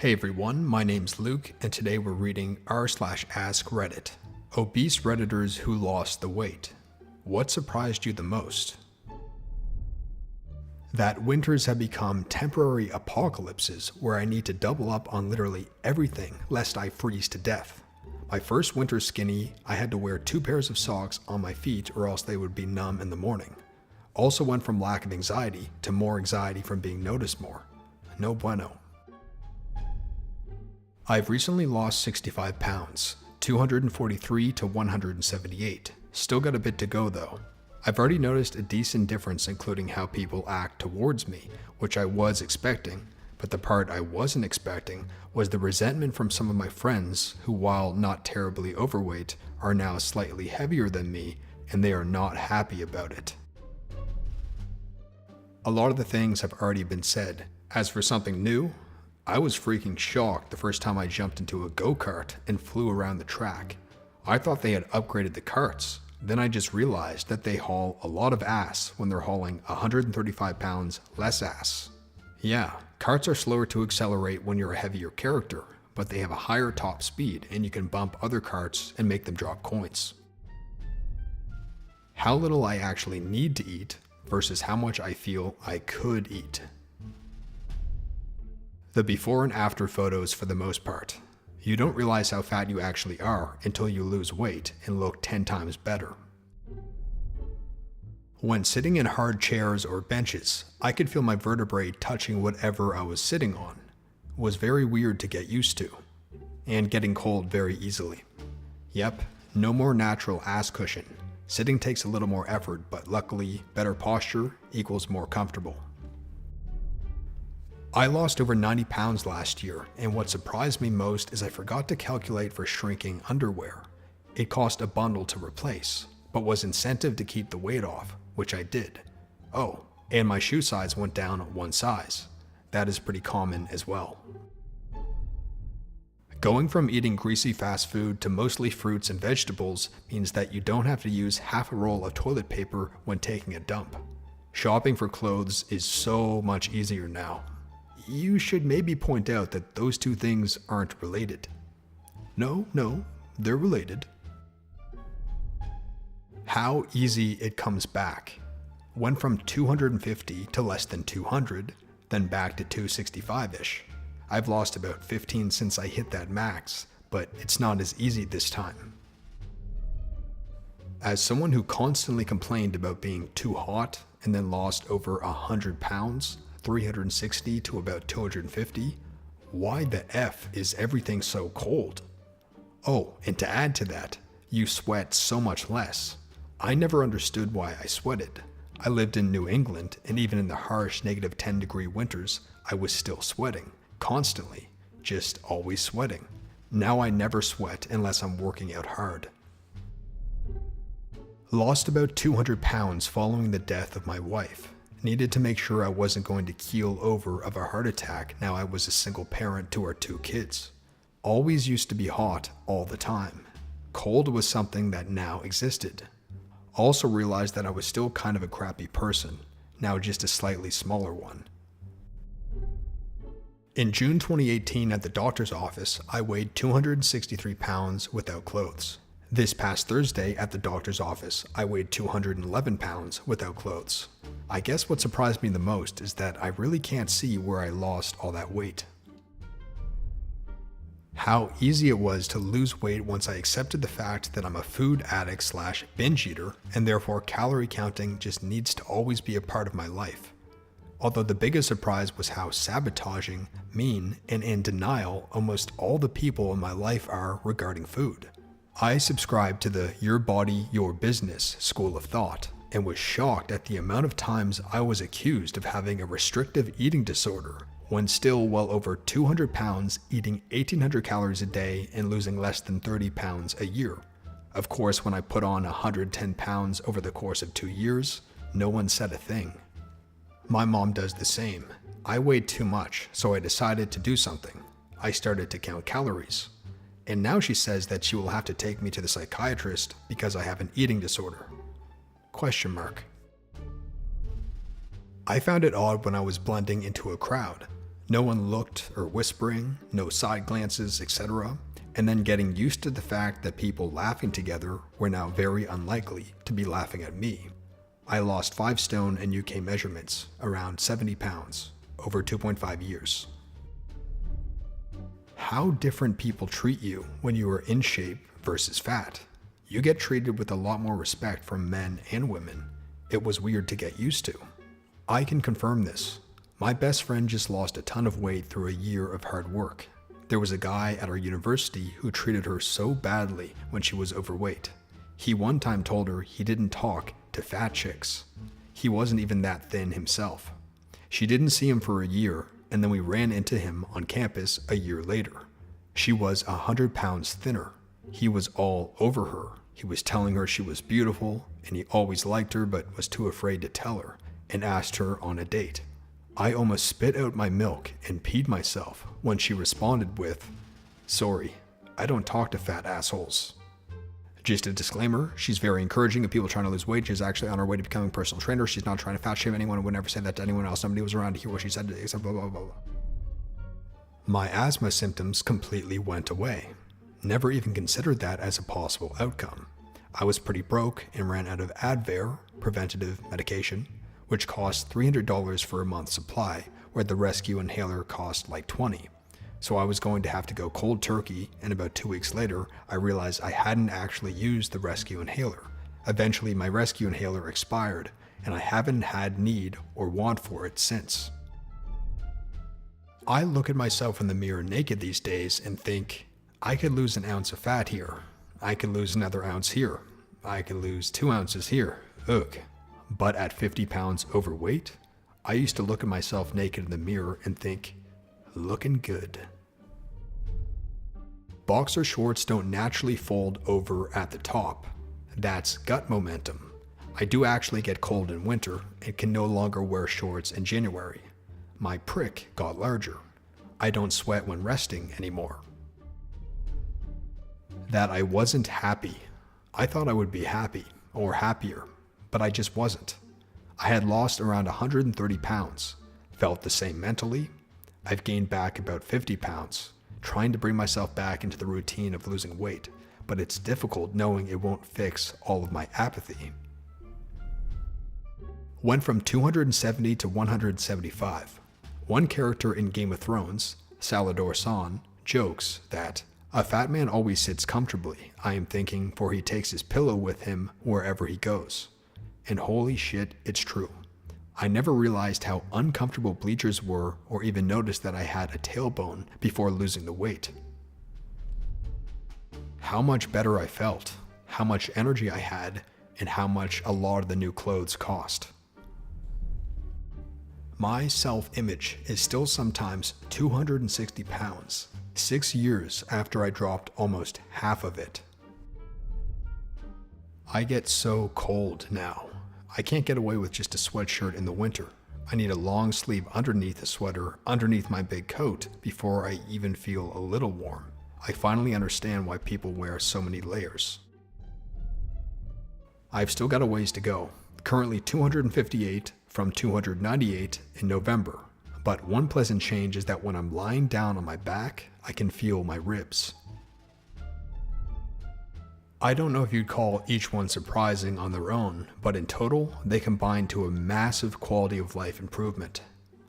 Hey everyone, my name's Luke, and today we're reading r/ask Reddit. Obese Redditors who lost the weight. What surprised you the most? That winters have become temporary apocalypses where I need to double up on literally everything lest I freeze to death. My first winter skinny, I had to wear 2 pairs of socks on my feet or else they would be numb in the morning. Also went from lack of anxiety to more anxiety from being noticed more. No bueno. I've recently lost 65 pounds, 243 to 178. Still got a bit to go though. I've already noticed a decent difference including how people act towards me, which I was expecting, but the part I wasn't expecting was the resentment from some of my friends who, while not terribly overweight, are now slightly heavier than me and they are not happy about it. A lot of the things have already been said. As for something new, I was freaking shocked the first time I jumped into a go-kart and flew around the track. I thought they had upgraded the carts. Then I just realized that they haul a lot of ass when they're hauling 135 pounds less ass. Yeah, carts are slower to accelerate when you're a heavier character, but they have a higher top speed and you can bump other carts and make them drop coins. How little I actually need to eat versus how much I feel I could eat. The before and after photos for the most part. You don't realize how fat you actually are until you lose weight and look 10 times better. When sitting in hard chairs or benches, I could feel my vertebrae touching whatever I was sitting on. It was very weird to get used to. And getting cold very easily. Yep, no more natural ass cushion. Sitting takes a little more effort, but luckily, better posture equals more comfortable. I lost over 90 pounds last year, and what surprised me most is I forgot to calculate for shrinking underwear. It cost a bundle to replace, but was incentive to keep the weight off, which I did. Oh, and my shoe size went down 1 size. That is pretty common as well. Going from eating greasy fast food to mostly fruits and vegetables means that you don't have to use half a roll of toilet paper when taking a dump. Shopping for clothes is so much easier now. You should maybe point out that those two things aren't related. No, they're related. How easy it comes back. Went from 250 to less than 200, then back to 265-ish. I've lost about 15 since I hit that max, but it's not as easy this time. As someone who constantly complained about being too hot and then lost over 100 pounds, 360 to about 250, why the F is everything so cold? Oh, and to add to that, you sweat so much less. I never understood why I sweated. I lived in New England, and even in the harsh -10-degree winters, I was still sweating, constantly, just always sweating. Now I never sweat unless I'm working out hard. Lost about 200 pounds following the death of my wife. Needed to make sure I wasn't going to keel over of a heart attack now I was a single parent to our 2 kids. Always used to be hot all the time. Cold was something that now existed. Also realized that I was still kind of a crappy person, now just a slightly smaller one. In June 2018 at the doctor's office, I weighed 263 pounds without clothes. This past Thursday at the doctor's office, I weighed 211 pounds without clothes. I guess what surprised me the most is that I really can't see where I lost all that weight. How easy it was to lose weight once I accepted the fact that I'm a food addict / binge eater, and therefore calorie counting just needs to always be a part of my life. Although the biggest surprise was how sabotaging, mean, and in denial almost all the people in my life are regarding food. I subscribe to the "your body, your business" school of thought, and was shocked at the amount of times I was accused of having a restrictive eating disorder when still well over 200 pounds, eating 1,800 calories a day and losing less than 30 pounds a year. Of course, when I put on 110 pounds over the course of 2 years, no one said a thing. My mom does the same. I weighed too much, so I decided to do something. I started to count calories. And now she says that she will have to take me to the psychiatrist because I have an eating disorder. ? I found it odd when I was blending into a crowd. No one looked or whispering, no side glances, etc. And then getting used to the fact that people laughing together were now very unlikely to be laughing at me. I lost 5 stone in UK measurements, around 70 pounds, over 2.5 years. How different people treat you when you are in shape versus fat. You get treated with a lot more respect from men and women. It was weird to get used to. I can confirm this. My best friend just lost a ton of weight through a year of hard work. There was a guy at our university who treated her so badly when she was overweight. He one time told her he didn't talk to fat chicks. He wasn't even that thin himself. She didn't see him for a year, and then we ran into him on campus a year later. She was 100 pounds thinner. He was all over her. He was telling her she was beautiful, and he always liked her but was too afraid to tell her, and asked her on a date. I almost spit out my milk and peed myself when she responded with, "Sorry, I don't talk to fat assholes." Just a disclaimer, she's very encouraging of people trying to lose weight. She's actually on her way to becoming a personal trainer. She's not trying to fat shame anyone and would never say that to anyone else. Somebody was around to hear what she said, except blah, blah, blah, blah. My asthma symptoms completely went away. Never even considered that as a possible outcome. I was pretty broke and ran out of Advair, preventative medication, which cost $300 for a month's supply, where the rescue inhaler cost like $20. So I was going to have to go cold turkey, and about 2 weeks later, I realized I hadn't actually used the rescue inhaler. Eventually, my rescue inhaler expired, and I haven't had need or want for it since. I look at myself in the mirror naked these days and think, I could lose an ounce of fat here. I could lose another ounce here. I could lose 2 ounces here. Ugh. But at 50 pounds overweight, I used to look at myself naked in the mirror and think, looking good. Boxer shorts don't naturally fold over at the top. That's gut momentum. I do actually get cold in winter and can no longer wear shorts in January. My prick got larger. I don't sweat when resting anymore. That I wasn't happy. I thought I would be happy or happier, but I just wasn't. I had lost around 130 pounds, felt the same mentally. I've gained back about 50 pounds, trying to bring myself back into the routine of losing weight, but it's difficult knowing it won't fix all of my apathy. Went from 270 to 175. One character in Game of Thrones, Salador San, jokes that, "A fat man always sits comfortably, I am thinking, for he takes his pillow with him wherever he goes." And holy shit, it's true. I never realized how uncomfortable bleachers were or even noticed that I had a tailbone before losing the weight. How much better I felt, how much energy I had, and how much a lot of the new clothes cost. My self-image is still sometimes 260 pounds, 6 years after I dropped almost half of it. I get so cold now. I can't get away with just a sweatshirt in the winter. I need a long sleeve underneath a sweater, underneath my big coat, before I even feel a little warm. I finally understand why people wear so many layers. I've still got a ways to go. Currently 258 from 298 in November. But one pleasant change is that when I'm lying down on my back, I can feel my ribs. I don't know if you'd call each one surprising on their own, but in total, they combine to a massive quality of life improvement.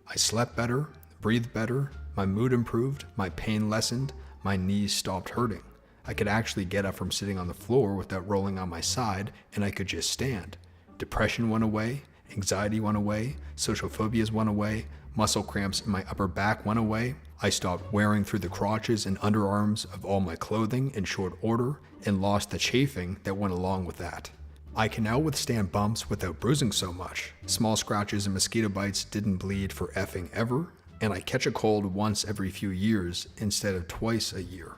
I slept better, breathed better, my mood improved, my pain lessened, my knees stopped hurting. I could actually get up from sitting on the floor without rolling on my side, and I could just stand. Depression went away, anxiety went away, social phobias went away, muscle cramps in my upper back went away. I stopped wearing through the crotches and underarms of all my clothing in short order and lost the chafing that went along with that. I can now withstand bumps without bruising so much. Small scratches and mosquito bites didn't bleed for effing ever, and I catch a cold once every few years instead of twice a year.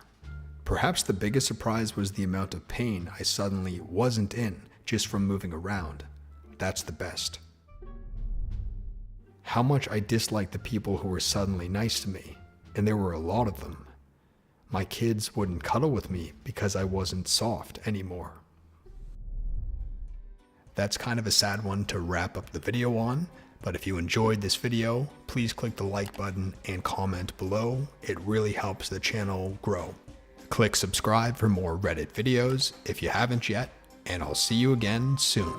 Perhaps the biggest surprise was the amount of pain I suddenly wasn't in just from moving around. That's the best. How much I disliked the people who were suddenly nice to me, and there were a lot of them. My kids wouldn't cuddle with me because I wasn't soft anymore. That's kind of a sad one to wrap up the video on, But if you enjoyed this video, please click the like button and comment below. It really helps the channel grow. Click subscribe for more Reddit videos if you haven't yet, and I'll see you again soon.